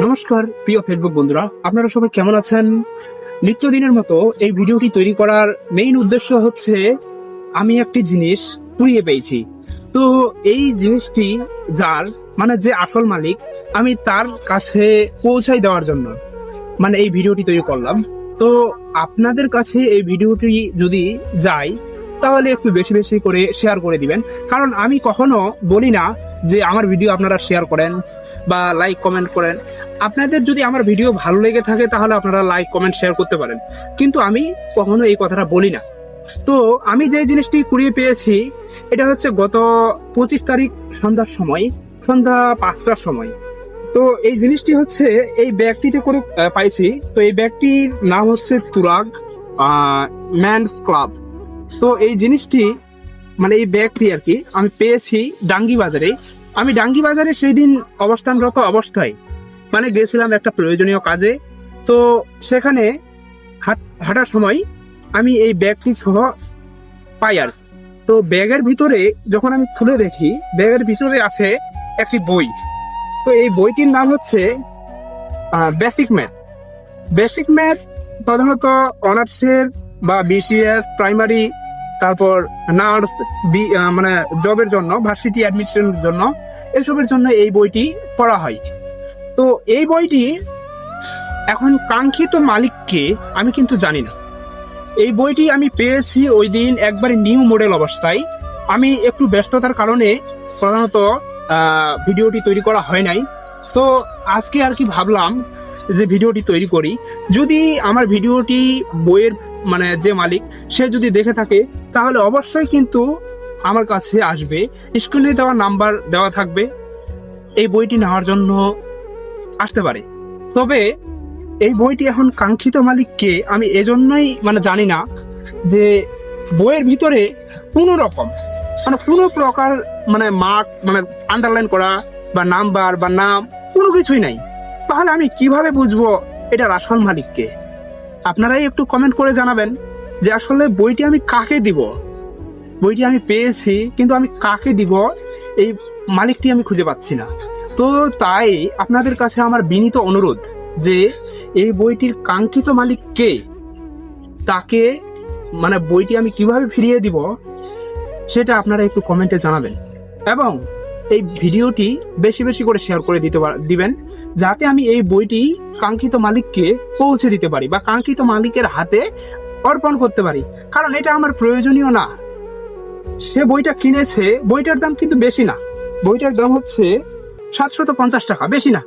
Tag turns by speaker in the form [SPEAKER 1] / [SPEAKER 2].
[SPEAKER 1] নমস্কার প্রিয় ফেসবুক বন্ধুরা, আপনারা সবাই কেমন আছেন? নিত্যদিনের মতো এই ভিডিওটি তৈরি করার মেইন উদ্দেশ্য হচ্ছে আমি একটি জিনিস কুড়িয়ে পেয়েছি। তো এই জিনিসটি যার যে আসল মালিক, আমি তার কাছে পৌঁছাই দেওয়ার জন্য এই ভিডিওটি তৈরি করলাম। তো আপনাদের কাছে এই ভিডিওটি যদি যায় তাহলে একটু বেশি বেশি করে শেয়ার করে দিবেন, কারণ আমি কখনো বলি না যে আমার ভিডিও আপনারা শেয়ার করেন বা লাইক কমেন্ট করেন। আপনাদের যদি আমার ভিডিও ভালো লেগে থাকে তাহলে আপনারা লাইক কমেন্ট শেয়ার করতে পারেন, কিন্তু আমি কখনো এই কথাটা বলি না। তো আমি যে জিনিসটি কুড়িয়ে পেয়েছি এটা হচ্ছে গত 25 তারিখ সন্ধ্যার সময়, সন্ধ্যা 5টার সময়। তো এই জিনিসটি হচ্ছে এই ব্যাগটিতে করে পাইছি। তো এই ব্যাগটির নাম হচ্ছে তুরাগ ম্যানস ক্লাব। তো এই জিনিসটি এই ব্যাগটি আর কি আমি পেয়েছি ডাঙ্গি বাজারে। আমি ডাঙ্গি বাজারে সেই দিন অবস্থানরত অবস্থায় গেছিলাম একটা প্রয়োজনীয় কাজে। তো সেখানে হাঁটার সময় আমি এই ব্যাগটি সহ পাই আর। তো ব্যাগের ভিতরে যখন আমি খুলে দেখি, ব্যাগের ভিতরে আছে একটি বই। তো এই বইটির নাম হচ্ছে বেসিক ম্যাথ। বেসিক ম্যাথ প্রধানত অনার্সের বা বিসিএস প্রাইমারি, তারপর নার্স জবের জন্য, ভার্সিটি অ্যাডমিশনের জন্য, এসবের জন্য এই বইটি পড়া হয়। তো এই বইটি এখন কাঙ্ক্ষিত মালিককে আমি কিন্তু জানি না। এই বইটি আমি পেয়েছি ওই দিন একবারে নিউ মডেল অবস্থায়। আমি একটু ব্যস্ততার কারণে প্রধানত ভিডিওটি তৈরি করা হয় নাই। তো আজকে আর কি ভাবলাম যে ভিডিওটি তৈরি করি। যদি আমার ভিডিওটি বইয়ের যে মালিক সে যদি দেখে থাকে তাহলে অবশ্যই কিন্তু আমার কাছে আসবে, স্ক্রিনে দেওয়া নাম্বার দেওয়া থাকবে, এই বইটি নেওয়ার জন্য আসতে পারে। তবে এই বইটি এখন কাঙ্ক্ষিত মালিককে আমি এজন্যই জানি না যে বইয়ের ভিতরে কোনো রকম কোনো প্রকার মার্ক আন্ডারলাইন করা বা নাম্বার বা নাম কোনো কিছুই নাই। তাহলে আমি কিভাবে বুঝবো এটার আসল মালিককে? আপনারাই একটু কমেন্ট করে জানাবেন যে আসলে বইটি আমি কাকে দিব। বইটি আমি পেয়েছি কিন্তু আমি কাকে দিব এই মালিকটি আমি খুঁজে পাচ্ছি না। তো তাই আপনাদের কাছে আমার বিনীত অনুরোধ যে এই বইটির কাঙ্ক্ষিত মালিক কে, তাকে বইটি আমি কিভাবে ফিরিয়ে দিব সেটা আপনারা একটু কমেন্টে জানাবেন, এবং এই ভিডিওটি বেশি বেশি করে শেয়ার করে দিবেন, যাতে আমি এই বইটি কাঙ্ক্ষিত মালিককে পৌঁছে দিতে পারি বা কাঙ্ক্ষিত মালিকের হাতে অর্পণ করতে পারি। কারণ এটা আমার প্রয়োজনীয় না। সে বইটা কিনেছে, বইটার দাম কিন্তু বেশি না, বইটার দাম হচ্ছে 750 টাকা, বেশি না।